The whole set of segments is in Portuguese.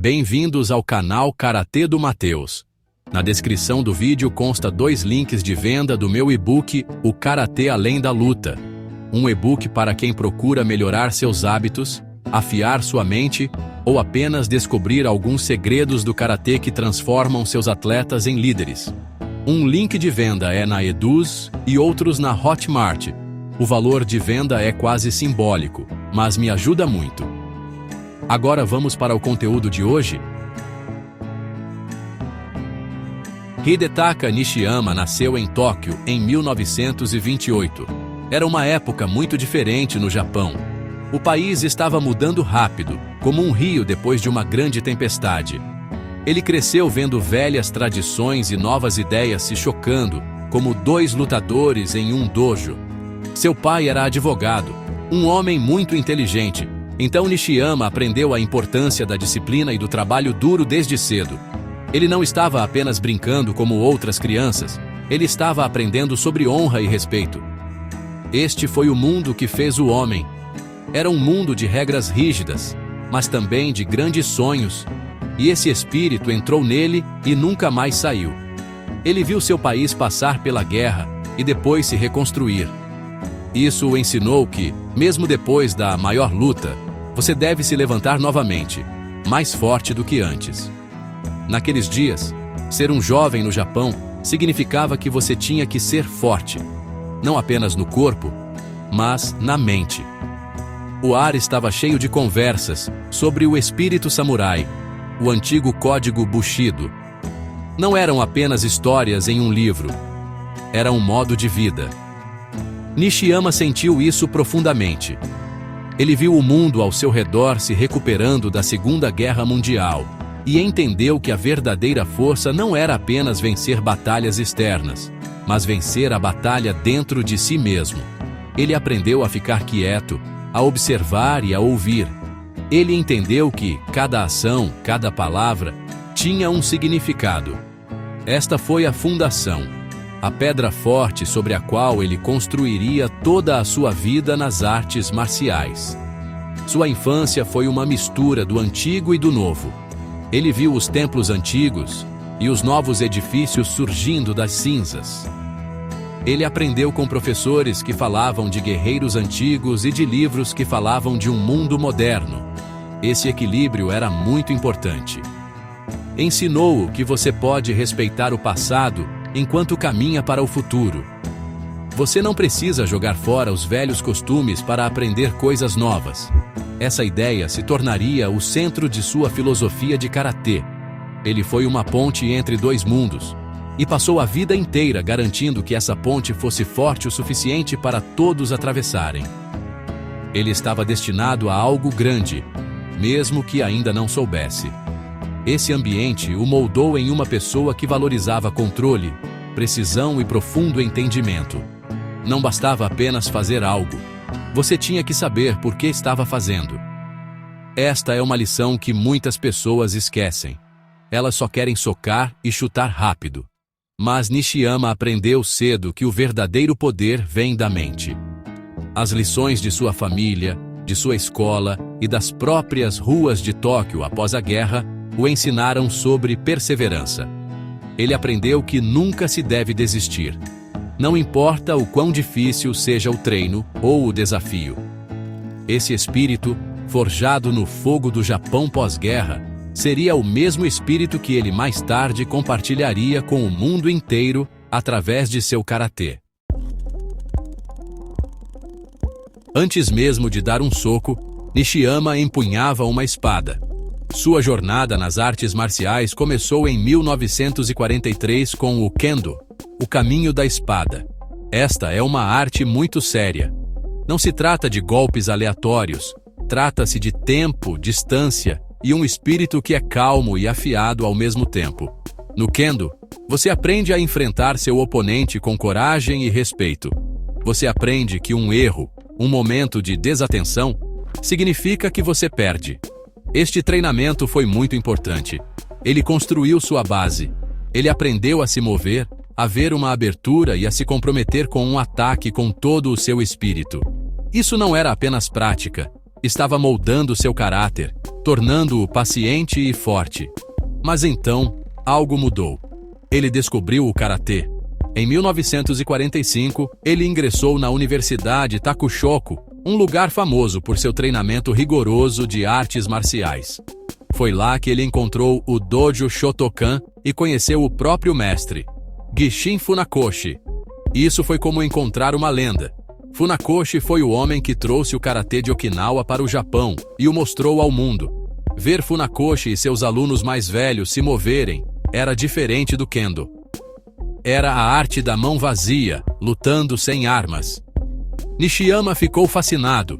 Bem-vindos ao canal Karatê do Matheus. Na descrição do vídeo consta 2 links de venda do meu e-book O Karatê Além da Luta. Um e-book para quem procura melhorar seus hábitos, afiar sua mente ou apenas descobrir alguns segredos do karatê que transformam seus atletas em líderes. Um link de venda é na Eduz e outros na Hotmart. O valor de venda é quase simbólico, mas me ajuda muito. Agora vamos para o conteúdo de hoje. Hidetaka Nishiyama nasceu em Tóquio em 1928. Era uma época muito diferente no Japão. O país estava mudando rápido, como um rio depois de uma grande tempestade. Ele cresceu vendo velhas tradições e novas ideias se chocando, como 2 lutadores em um dojo. Seu pai era advogado, um homem muito inteligente. Então Nishiyama aprendeu a importância da disciplina e do trabalho duro desde cedo. Ele não estava apenas brincando como outras crianças, ele estava aprendendo sobre honra e respeito. Este foi o mundo que fez o homem. Era um mundo de regras rígidas, mas também de grandes sonhos. E esse espírito entrou nele e nunca mais saiu. Ele viu seu país passar pela guerra e depois se reconstruir. Isso o ensinou que, mesmo depois da maior luta, você deve se levantar novamente, mais forte do que antes. Naqueles dias, ser um jovem no Japão significava que você tinha que ser forte, não apenas no corpo, mas na mente. O ar estava cheio de conversas sobre o espírito samurai, o antigo código Bushido. Não eram apenas histórias em um livro, era um modo de vida. Nishiyama sentiu isso profundamente. Ele viu o mundo ao seu redor se recuperando da Segunda Guerra Mundial e entendeu que a verdadeira força não era apenas vencer batalhas externas, mas vencer a batalha dentro de si mesmo. Ele aprendeu a ficar quieto, a observar e a ouvir. Ele entendeu que cada ação, cada palavra, tinha um significado. Esta foi a fundação, a pedra forte sobre a qual ele construiria toda a sua vida nas artes marciais. Sua infância foi uma mistura do antigo e do novo. Ele viu os templos antigos e os novos edifícios surgindo das cinzas. Ele aprendeu com professores que falavam de guerreiros antigos e de livros que falavam de um mundo moderno. Esse equilíbrio era muito importante. Ensinou-o que você pode respeitar o passado enquanto caminha para o futuro. Você não precisa jogar fora os velhos costumes para aprender coisas novas. Essa ideia se tornaria o centro de sua filosofia de karatê. Ele foi uma ponte entre 2 mundos e passou a vida inteira garantindo que essa ponte fosse forte o suficiente para todos atravessarem. Ele estava destinado a algo grande, mesmo que ainda não soubesse. Esse ambiente o moldou em uma pessoa que valorizava controle, precisão e profundo entendimento. Não bastava apenas fazer algo. Você tinha que saber por que estava fazendo. Esta é uma lição que muitas pessoas esquecem. Elas só querem socar e chutar rápido. Mas Nishiyama aprendeu cedo que o verdadeiro poder vem da mente. As lições de sua família, de sua escola e das próprias ruas de Tóquio após a guerra o ensinaram sobre perseverança. Ele aprendeu que nunca se deve desistir. Não importa o quão difícil seja o treino ou o desafio. Esse espírito, forjado no fogo do Japão pós-guerra, seria o mesmo espírito que ele mais tarde compartilharia com o mundo inteiro através de seu karatê. Antes mesmo de dar um soco, Nishiyama empunhava uma espada. Sua jornada nas artes marciais começou em 1943 com o Kendo, o caminho da espada. Esta é uma arte muito séria. Não se trata de golpes aleatórios, trata-se de tempo, distância e um espírito que é calmo e afiado ao mesmo tempo. No Kendo, você aprende a enfrentar seu oponente com coragem e respeito. Você aprende que um erro, um momento de desatenção, significa que você perde. Este treinamento foi muito importante. Ele construiu sua base. Ele aprendeu a se mover, a ver uma abertura e a se comprometer com um ataque com todo o seu espírito. Isso não era apenas prática, estava moldando seu caráter, tornando-o paciente e forte. Mas então, algo mudou. Ele descobriu o karatê. Em 1945, ele ingressou na Universidade Takushoku, um lugar famoso por seu treinamento rigoroso de artes marciais. Foi lá que ele encontrou o Dojo Shotokan e conheceu o próprio mestre, Gishin Funakoshi. Isso foi como encontrar uma lenda. Funakoshi foi o homem que trouxe o karatê de Okinawa para o Japão e o mostrou ao mundo. Ver Funakoshi e seus alunos mais velhos se moverem era diferente do Kendo. Era a arte da mão vazia, lutando sem armas. Nishiyama ficou fascinado.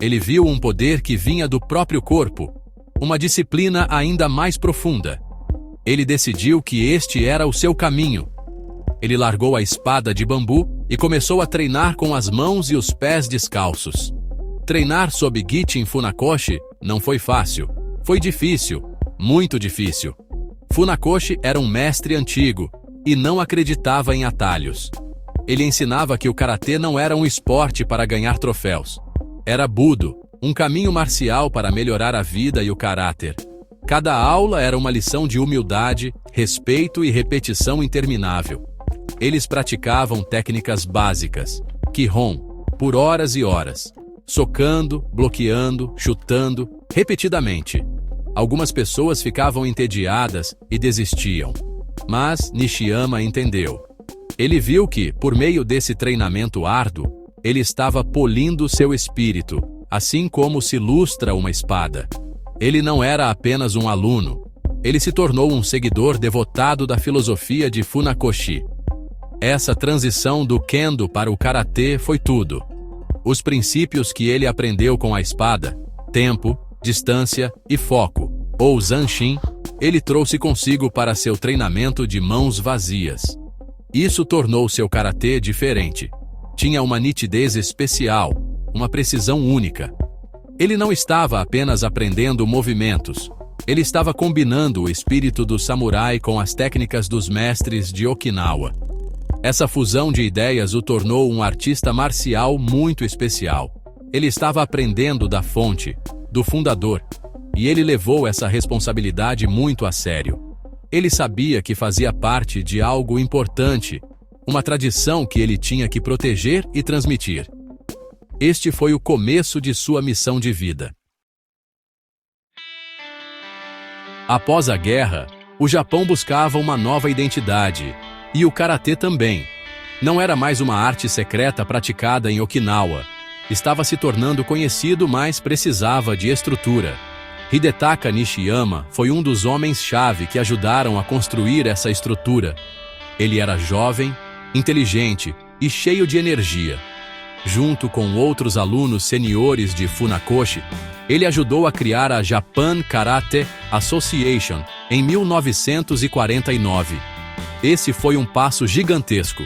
Ele viu um poder que vinha do próprio corpo, uma disciplina ainda mais profunda. Ele decidiu que este era o seu caminho. Ele largou a espada de bambu e começou a treinar com as mãos e os pés descalços. Treinar sob Gishin Funakoshi não foi fácil. Foi difícil, muito difícil. Funakoshi era um mestre antigo e não acreditava em atalhos. Ele ensinava que o karatê não era um esporte para ganhar troféus. Era Budo, um caminho marcial para melhorar a vida e o caráter. Cada aula era uma lição de humildade, respeito e repetição interminável. Eles praticavam técnicas básicas, Kihon, por horas e horas, socando, bloqueando, chutando, repetidamente. Algumas pessoas ficavam entediadas e desistiam. Mas Nishiyama entendeu. Ele viu que, por meio desse treinamento árduo, ele estava polindo seu espírito, assim como se lustra uma espada. Ele não era apenas um aluno. Ele se tornou um seguidor devotado da filosofia de Funakoshi. Essa transição do Kendo para o karatê foi tudo. Os princípios que ele aprendeu com a espada, tempo, distância e foco, ou Zanshin, ele trouxe consigo para seu treinamento de mãos vazias. Isso tornou seu karatê diferente. Tinha uma nitidez especial, uma precisão única. Ele não estava apenas aprendendo movimentos. Ele estava combinando o espírito do samurai com as técnicas dos mestres de Okinawa. Essa fusão de ideias o tornou um artista marcial muito especial. Ele estava aprendendo da fonte, do fundador, e ele levou essa responsabilidade muito a sério. Ele sabia que fazia parte de algo importante, uma tradição que ele tinha que proteger e transmitir. Este foi o começo de sua missão de vida. Após a guerra, o Japão buscava uma nova identidade, e o karatê também. Não era mais uma arte secreta praticada em Okinawa. Estava se tornando conhecido, mas precisava de estrutura. Hidetaka Nishiyama foi um dos homens-chave que ajudaram a construir essa estrutura. Ele era jovem, inteligente e cheio de energia. Junto com outros alunos seniores de Funakoshi, ele ajudou a criar a Japan Karate Association em 1949. Esse foi um passo gigantesco.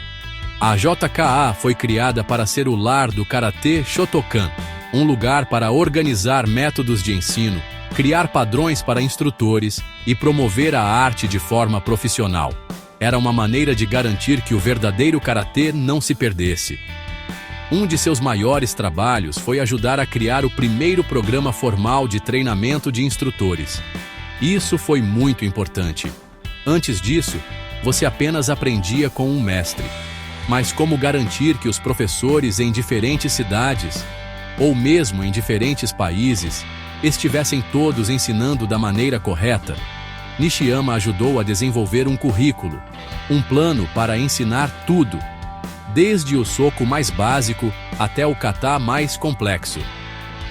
A JKA foi criada para ser o lar do Karatê Shotokan, um lugar para organizar métodos de ensino, criar padrões para instrutores e promover a arte de forma profissional. Era uma maneira de garantir que o verdadeiro karatê não se perdesse. Um de seus maiores trabalhos foi ajudar a criar o primeiro programa formal de treinamento de instrutores. Isso foi muito importante. Antes disso, você apenas aprendia com um mestre. Mas como garantir que os professores em diferentes cidades, ou mesmo em diferentes países, estivessem todos ensinando da maneira correta? Nishiyama ajudou a desenvolver um currículo, um plano para ensinar tudo, desde o soco mais básico até o kata mais complexo.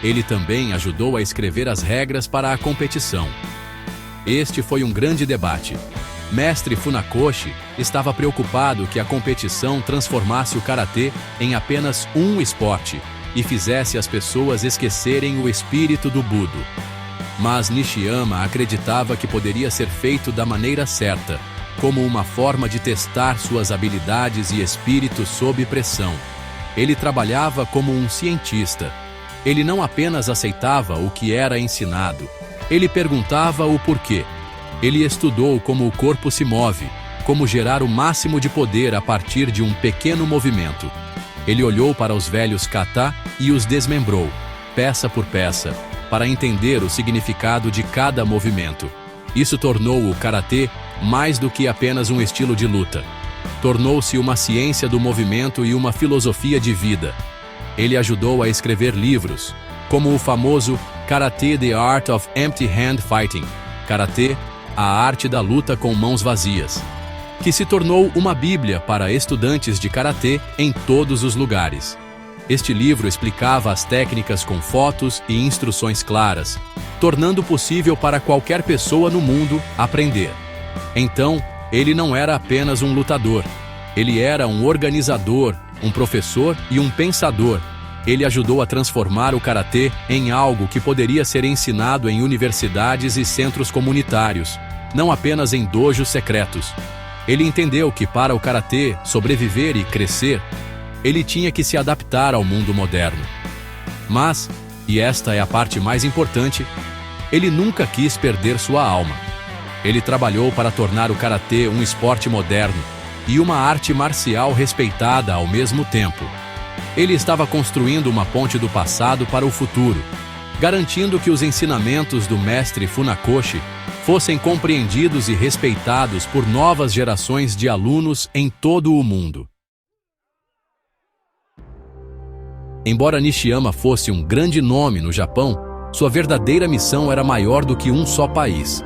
Ele também ajudou a escrever as regras para a competição. Este foi um grande debate. Mestre Funakoshi estava preocupado que a competição transformasse o karatê em apenas um esporte e fizesse as pessoas esquecerem o espírito do Budo. Mas Nishiyama acreditava que poderia ser feito da maneira certa, como uma forma de testar suas habilidades e espírito sob pressão. Ele trabalhava como um cientista. Ele não apenas aceitava o que era ensinado, ele perguntava o porquê. Ele estudou como o corpo se move, como gerar o máximo de poder a partir de um pequeno movimento. Ele olhou para os velhos kata e os desmembrou. peça por peça, para entender o significado de cada movimento. Isso tornou o karatê mais do que apenas um estilo de luta. Tornou-se uma ciência do movimento e uma filosofia de vida. Ele ajudou a escrever livros, como o famoso Karate: The Art of Empty Hand Fighting, Karatê, a arte da luta com mãos vazias, que se tornou uma bíblia para estudantes de karatê em todos os lugares. Este livro explicava as técnicas com fotos e instruções claras, tornando possível para qualquer pessoa no mundo aprender. Então, ele não era apenas um lutador. Ele era um organizador, um professor e um pensador. Ele ajudou a transformar o karatê em algo que poderia ser ensinado em universidades e centros comunitários, não apenas em dojos secretos. Ele entendeu que para o karatê sobreviver e crescer, ele tinha que se adaptar ao mundo moderno. Mas, e esta é a parte mais importante, ele nunca quis perder sua alma. Ele trabalhou para tornar o karatê um esporte moderno e uma arte marcial respeitada ao mesmo tempo. Ele estava construindo uma ponte do passado para o futuro, garantindo que os ensinamentos do mestre Funakoshi fossem compreendidos e respeitados por novas gerações de alunos em todo o mundo. Embora Nishiyama fosse um grande nome no Japão, sua verdadeira missão era maior do que um só país.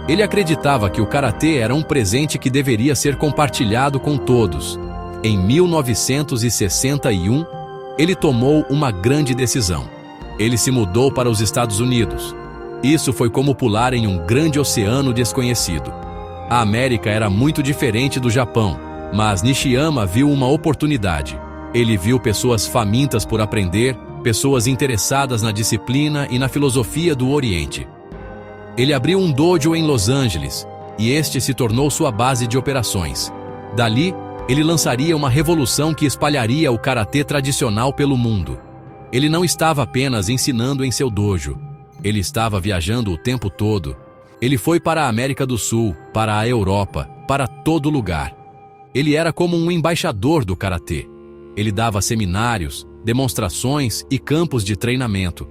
Ele acreditava que o karatê era um presente que deveria ser compartilhado com todos. Em 1961, ele tomou uma grande decisão. Ele se mudou para os Estados Unidos. Isso foi como pular em um grande oceano desconhecido. A América era muito diferente do Japão, mas Nishiyama viu uma oportunidade. Ele viu pessoas famintas por aprender, pessoas interessadas na disciplina e na filosofia do Oriente. Ele abriu um dojo em Los Angeles, e este se tornou sua base de operações. Dali, ele lançaria uma revolução que espalharia o karatê tradicional pelo mundo. Ele não estava apenas ensinando em seu dojo. Ele estava viajando o tempo todo. Ele foi para a América do Sul, para a Europa, para todo lugar. Ele era como um embaixador do karatê. Ele dava seminários, demonstrações e campos de treinamento.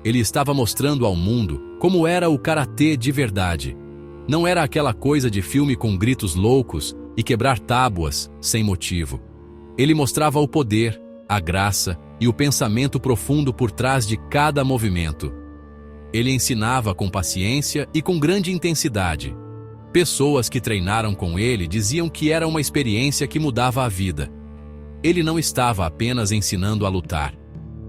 Ele estava mostrando ao mundo como era o karatê de verdade. Não era aquela coisa de filme com gritos loucos e quebrar tábuas sem motivo. Ele mostrava o poder, a graça e o pensamento profundo por trás de cada movimento. Ele ensinava com paciência e com grande intensidade. Pessoas que treinaram com ele diziam que era uma experiência que mudava a vida. Ele não estava apenas ensinando a lutar.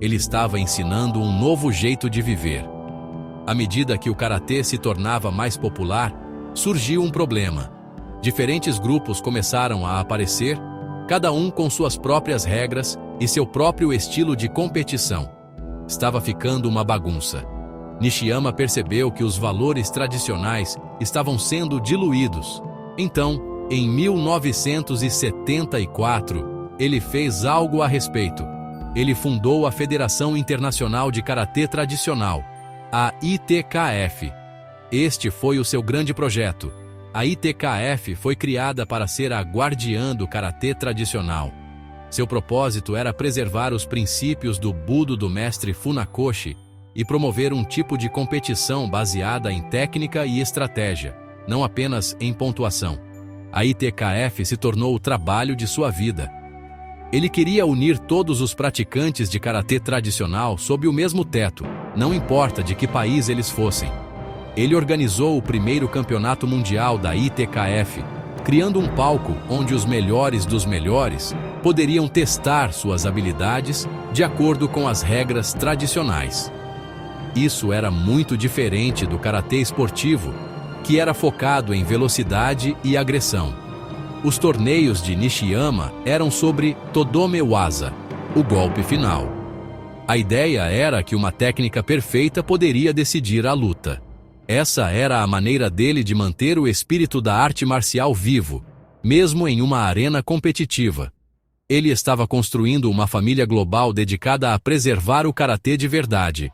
Ele estava ensinando um novo jeito de viver. À medida que o karatê se tornava mais popular, surgiu um problema. Diferentes grupos começaram a aparecer, cada um com suas próprias regras e seu próprio estilo de competição. Estava ficando uma bagunça. Nishiyama percebeu que os valores tradicionais estavam sendo diluídos. Então, em 1974, ele fez algo a respeito. Ele fundou a Federação Internacional de Karatê Tradicional, a ITKF. Este foi o seu grande projeto. A ITKF foi criada para ser a guardiã do karatê tradicional. Seu propósito era preservar os princípios do Budo do mestre Funakoshi e promover um tipo de competição baseada em técnica e estratégia, não apenas em pontuação. A ITKF se tornou o trabalho de sua vida. Ele queria unir todos os praticantes de karatê tradicional sob o mesmo teto, não importa de que país eles fossem. Ele organizou o primeiro campeonato mundial da ITKF, criando um palco onde os melhores dos melhores poderiam testar suas habilidades de acordo com as regras tradicionais. Isso era muito diferente do karatê esportivo, que era focado em velocidade e agressão. Os torneios de Nishiyama eram sobre Todome Waza, o golpe final. A ideia era que uma técnica perfeita poderia decidir a luta. Essa era a maneira dele de manter o espírito da arte marcial vivo, mesmo em uma arena competitiva. Ele estava construindo uma família global dedicada a preservar o karatê de verdade.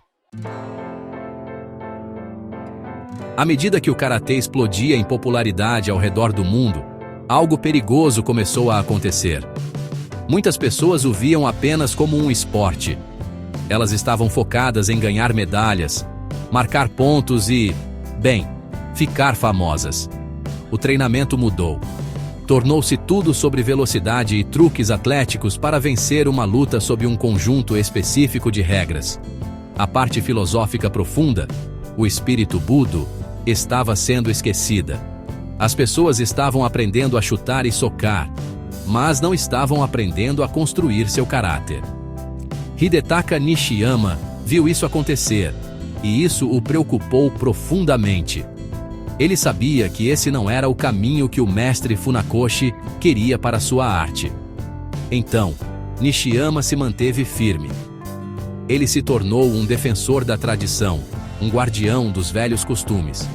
À medida que o karatê explodia em popularidade ao redor do mundo, algo perigoso começou a acontecer. Muitas pessoas o viam apenas como um esporte. Elas estavam focadas em ganhar medalhas, marcar pontos e, bem, ficar famosas. O treinamento mudou. Tornou-se tudo sobre velocidade e truques atléticos para vencer uma luta sob um conjunto específico de regras. A parte filosófica profunda, o espírito Budo, estava sendo esquecida. As pessoas estavam aprendendo a chutar e socar, mas não estavam aprendendo a construir seu caráter. Hidetaka Nishiyama viu isso acontecer, e isso o preocupou profundamente. Ele sabia que esse não era o caminho que o mestre Funakoshi queria para sua arte. Então, Nishiyama se manteve firme. Ele se tornou um defensor da tradição, um guardião dos velhos costumes.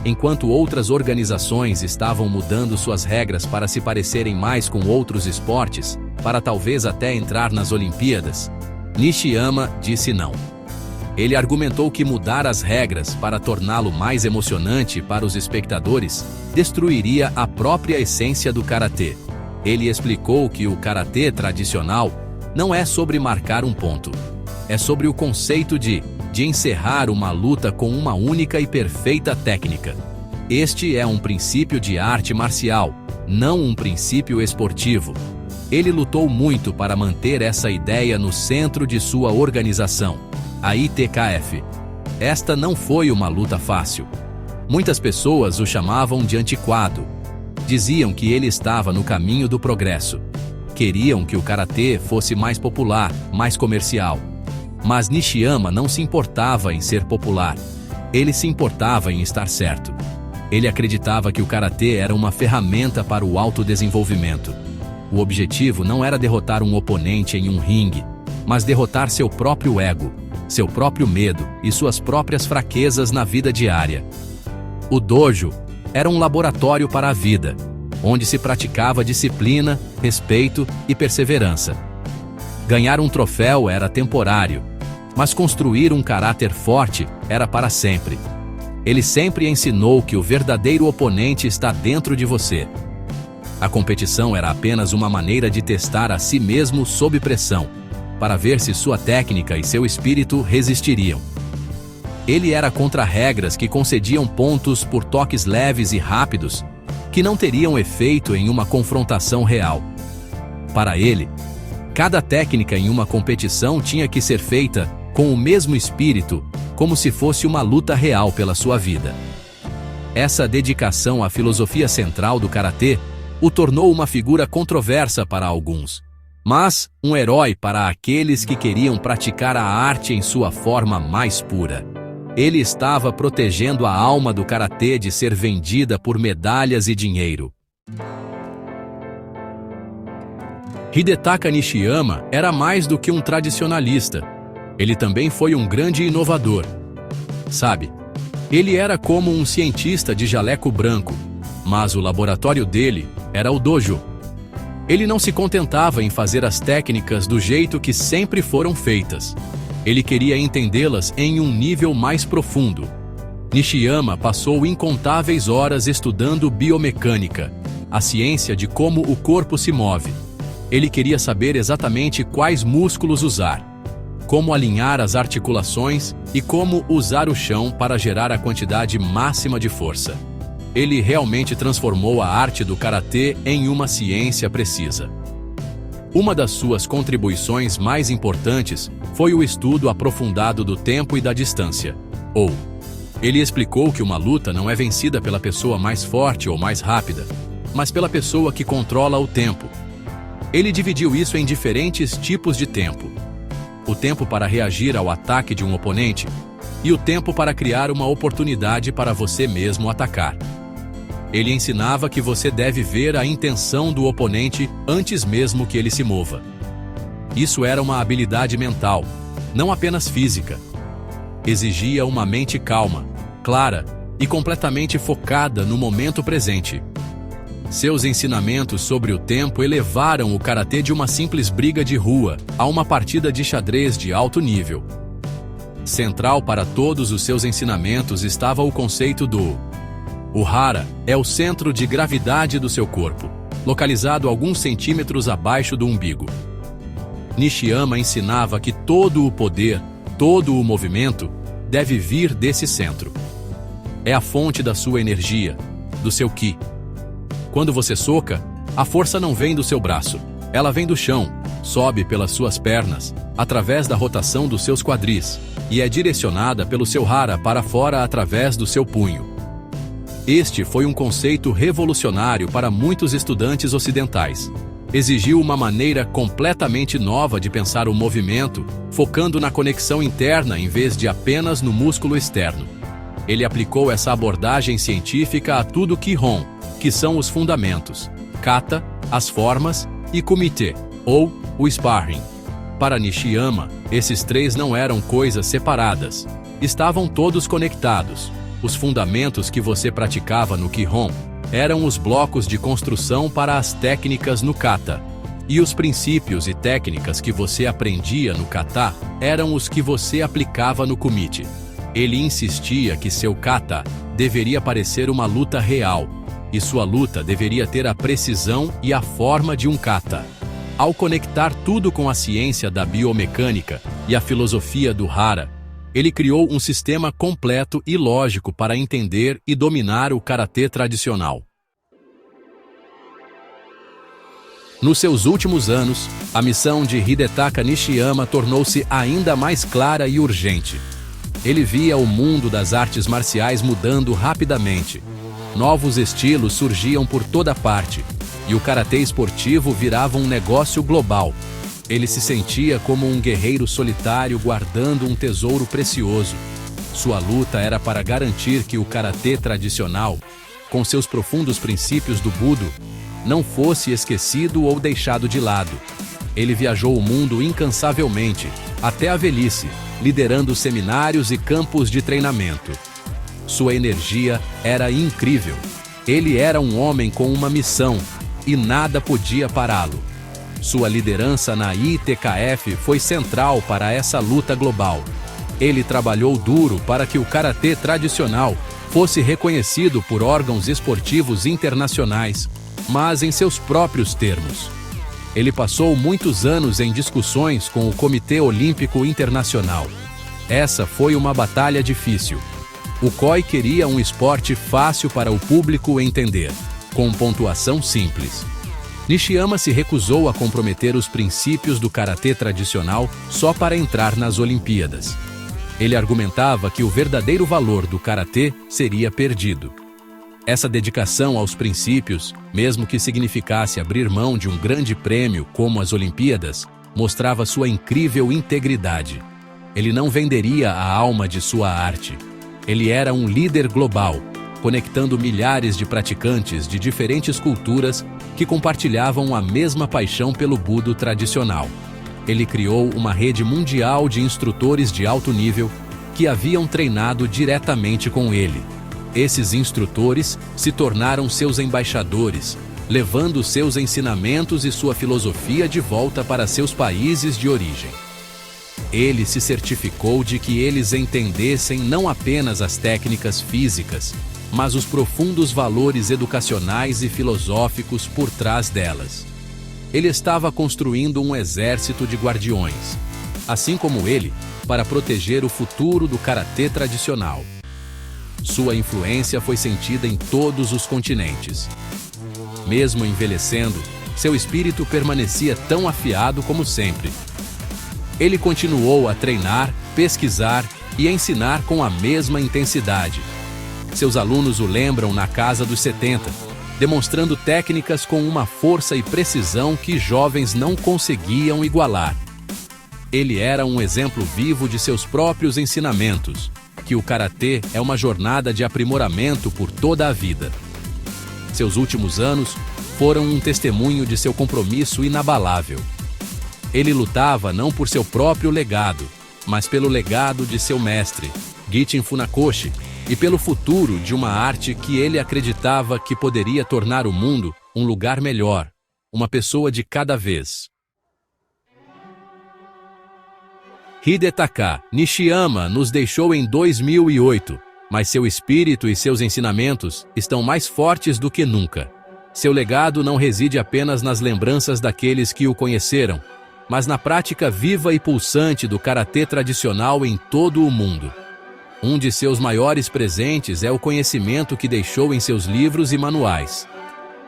Enquanto outras organizações estavam mudando suas regras para se parecerem mais com outros esportes, para talvez até entrar nas Olimpíadas, Nishiyama disse não. Ele argumentou que mudar as regras para torná-lo mais emocionante para os espectadores destruiria a própria essência do karatê. Ele explicou que o karatê tradicional não é sobre marcar um ponto. É sobre o conceito de encerrar uma luta com uma única e perfeita técnica. Este é um princípio de arte marcial, não um princípio esportivo. Ele lutou muito para manter essa ideia no centro de sua organização, a ITKF. Esta não foi uma luta fácil. Muitas pessoas o chamavam de antiquado. Diziam que ele estava no caminho do progresso. Queriam que o karatê fosse mais popular, mais comercial. Mas Nishiyama não se importava em ser popular. Ele se importava em estar certo. Ele acreditava que o karatê era uma ferramenta para o autodesenvolvimento. O objetivo não era derrotar um oponente em um ringue, mas derrotar seu próprio ego, seu próprio medo e suas próprias fraquezas na vida diária. O dojo era um laboratório para a vida, onde se praticava disciplina, respeito e perseverança. Ganhar um troféu era temporário, mas construir um caráter forte era para sempre. Ele sempre ensinou que o verdadeiro oponente está dentro de você. A competição era apenas uma maneira de testar a si mesmo sob pressão, para ver se sua técnica e seu espírito resistiriam. Ele era contra regras que concediam pontos por toques leves e rápidos, que não teriam efeito em uma confrontação real. Para ele, cada técnica em uma competição tinha que ser feita com o mesmo espírito, como se fosse uma luta real pela sua vida. Essa dedicação à filosofia central do karatê o tornou uma figura controversa para alguns, mas um herói para aqueles que queriam praticar a arte em sua forma mais pura. Ele estava protegendo a alma do karatê de ser vendida por medalhas e dinheiro. Hidetaka Nishiyama era mais do que um tradicionalista. Ele também foi um grande inovador. Sabe, ele era como um cientista de jaleco branco, mas o laboratório dele era o dojo. Ele não se contentava em fazer as técnicas do jeito que sempre foram feitas. Ele queria entendê-las em um nível mais profundo. Nishiyama passou incontáveis horas estudando biomecânica, a ciência de como o corpo se move. Ele queria saber exatamente quais músculos usar, como alinhar as articulações e como usar o chão para gerar a quantidade máxima de força. Ele realmente transformou a arte do karatê em uma ciência precisa. Uma das suas contribuições mais importantes foi o estudo aprofundado do tempo e da distância. Ele explicou que uma luta não é vencida pela pessoa mais forte ou mais rápida, mas pela pessoa que controla o tempo. Ele dividiu isso em diferentes tipos de tempo: o tempo para reagir ao ataque de um oponente e o tempo para criar uma oportunidade para você mesmo atacar. Ele ensinava que você deve ver a intenção do oponente antes mesmo que ele se mova. Isso era uma habilidade mental, não apenas física. Exigia uma mente calma, clara e completamente focada no momento presente. Seus ensinamentos sobre o tempo elevaram o karatê de uma simples briga de rua a uma partida de xadrez de alto nível. Central para todos os seus ensinamentos estava o conceito do o hara é o centro de gravidade do seu corpo, localizado alguns centímetros abaixo do umbigo. Nishiyama ensinava que todo o poder, todo o movimento, deve vir desse centro. É a fonte da sua energia, do seu ki. Quando você soca, a força não vem do seu braço, ela vem do chão, sobe pelas suas pernas, através da rotação dos seus quadris, e é direcionada pelo seu hara para fora através do seu punho. Este foi um conceito revolucionário para muitos estudantes ocidentais. Exigiu uma maneira completamente nova de pensar o movimento, focando na conexão interna em vez de apenas no músculo externo. Ele aplicou essa abordagem científica a tudo Kihon, que são os fundamentos, kata, as formas, e kumite, ou o sparring. Para Nishiyama, esses três não eram coisas separadas. Estavam todos conectados. Os fundamentos que você praticava no Kihon eram os blocos de construção para as técnicas no kata. E os princípios e técnicas que você aprendia no kata eram os que você aplicava no kumite. Ele insistia que seu kata deveria parecer uma luta real, e sua luta deveria ter a precisão e a forma de um kata. Ao conectar tudo com a ciência da biomecânica e a filosofia do hara, ele criou um sistema completo e lógico para entender e dominar o karatê tradicional. Nos seus últimos anos, a missão de Hidetaka Nishiyama tornou-se ainda mais clara e urgente. Ele via o mundo das artes marciais mudando rapidamente. Novos estilos surgiam por toda parte, e o karatê esportivo virava um negócio global. Ele se sentia como um guerreiro solitário guardando um tesouro precioso. Sua luta era para garantir que o karatê tradicional, com seus profundos princípios do Budo, não fosse esquecido ou deixado de lado. Ele viajou o mundo incansavelmente, até a velhice, liderando seminários e campos de treinamento. Sua energia era incrível. Ele era um homem com uma missão, e nada podia pará-lo. Sua liderança na ITKF foi central para essa luta global. Ele trabalhou duro para que o karatê tradicional fosse reconhecido por órgãos esportivos internacionais, mas em seus próprios termos. Ele passou muitos anos em discussões com o Comitê Olímpico Internacional. Essa foi uma batalha difícil. O COI queria um esporte fácil para o público entender, com pontuação simples. Nishiyama se recusou a comprometer os princípios do karatê tradicional só para entrar nas Olimpíadas. Ele argumentava que o verdadeiro valor do karatê seria perdido. Essa dedicação aos princípios, mesmo que significasse abrir mão de um grande prêmio como as Olimpíadas, mostrava sua incrível integridade. Ele não venderia a alma de sua arte. Ele era um líder global, conectando milhares de praticantes de diferentes culturas que compartilhavam a mesma paixão pelo Budo tradicional. Ele criou uma rede mundial de instrutores de alto nível que haviam treinado diretamente com ele. Esses instrutores se tornaram seus embaixadores, levando seus ensinamentos e sua filosofia de volta para seus países de origem. Ele se certificou de que eles entendessem não apenas as técnicas físicas, mas os profundos valores educacionais e filosóficos por trás delas. Ele estava construindo um exército de guardiões, assim como ele, para proteger o futuro do karatê tradicional. Sua influência foi sentida em todos os continentes. Mesmo envelhecendo, seu espírito permanecia tão afiado como sempre. Ele continuou a treinar, pesquisar e ensinar com a mesma intensidade. Seus alunos o lembram na casa dos 70, demonstrando técnicas com uma força e precisão que jovens não conseguiam igualar. Ele era um exemplo vivo de seus próprios ensinamentos, que o karatê é uma jornada de aprimoramento por toda a vida. Seus últimos anos foram um testemunho de seu compromisso inabalável. Ele lutava não por seu próprio legado, mas pelo legado de seu mestre, Gichin Funakoshi, e pelo futuro de uma arte que ele acreditava que poderia tornar o mundo um lugar melhor, uma pessoa de cada vez. Hidetaka Nishiyama nos deixou em 2008, mas seu espírito e seus ensinamentos estão mais fortes do que nunca. Seu legado não reside apenas nas lembranças daqueles que o conheceram, mas na prática viva e pulsante do karatê tradicional em todo o mundo. Um de seus maiores presentes é o conhecimento que deixou em seus livros e manuais.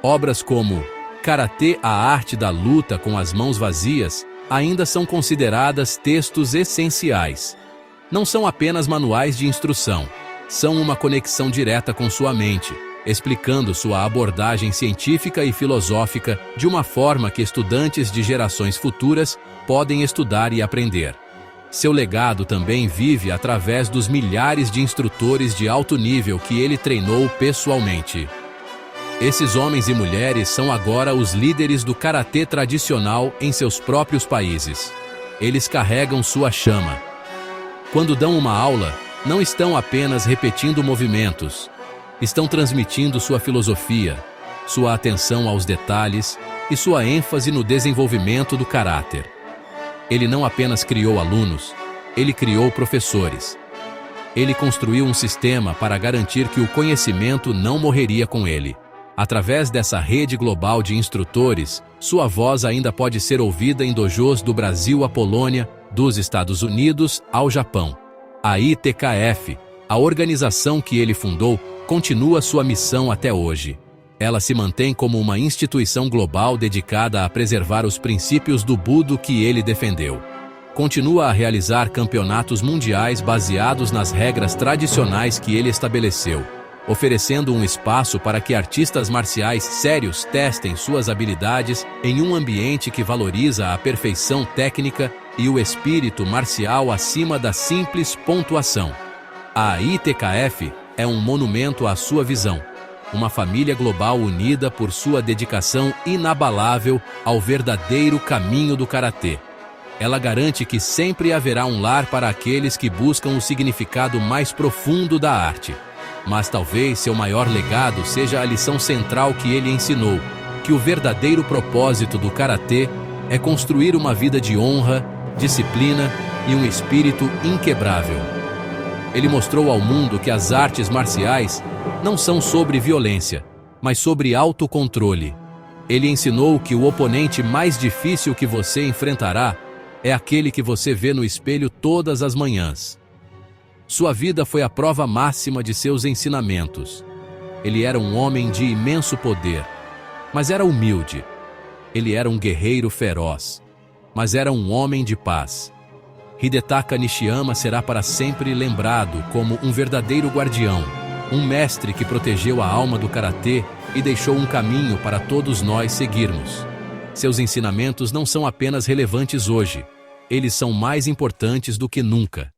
Obras como Karatê, a arte da luta com as mãos vazias, ainda são consideradas textos essenciais. Não são apenas manuais de instrução, são uma conexão direta com sua mente, explicando sua abordagem científica e filosófica de uma forma que estudantes de gerações futuras podem estudar e aprender. Seu legado também vive através dos milhares de instrutores de alto nível que ele treinou pessoalmente. Esses homens e mulheres são agora os líderes do karatê tradicional em seus próprios países. Eles carregam sua chama. Quando dão uma aula, não estão apenas repetindo movimentos, estão transmitindo sua filosofia, sua atenção aos detalhes e sua ênfase no desenvolvimento do caráter. Ele não apenas criou alunos, ele criou professores. Ele construiu um sistema para garantir que o conhecimento não morreria com ele. Através dessa rede global de instrutores, sua voz ainda pode ser ouvida em dojos do Brasil à Polônia, dos Estados Unidos ao Japão. A ITKF, a organização que ele fundou, continua sua missão até hoje. Ela se mantém como uma instituição global dedicada a preservar os princípios do Budo que ele defendeu. Continua a realizar campeonatos mundiais baseados nas regras tradicionais que ele estabeleceu, oferecendo um espaço para que artistas marciais sérios testem suas habilidades em um ambiente que valoriza a perfeição técnica e o espírito marcial acima da simples pontuação. A ITKF é um monumento à sua visão, uma família global unida por sua dedicação inabalável ao verdadeiro caminho do karatê. Ela garante que sempre haverá um lar para aqueles que buscam o significado mais profundo da arte. Mas talvez seu maior legado seja a lição central que ele ensinou, que o verdadeiro propósito do karatê é construir uma vida de honra, disciplina e um espírito inquebrável. Ele mostrou ao mundo que as artes marciais não são sobre violência, mas sobre autocontrole. Ele ensinou que o oponente mais difícil que você enfrentará é aquele que você vê no espelho todas as manhãs. Sua vida foi a prova máxima de seus ensinamentos. Ele era um homem de imenso poder, mas era humilde. Ele era um guerreiro feroz, mas era um homem de paz. Hidetaka Nishiyama será para sempre lembrado como um verdadeiro guardião, um mestre que protegeu a alma do karatê e deixou um caminho para todos nós seguirmos. Seus ensinamentos não são apenas relevantes hoje, eles são mais importantes do que nunca.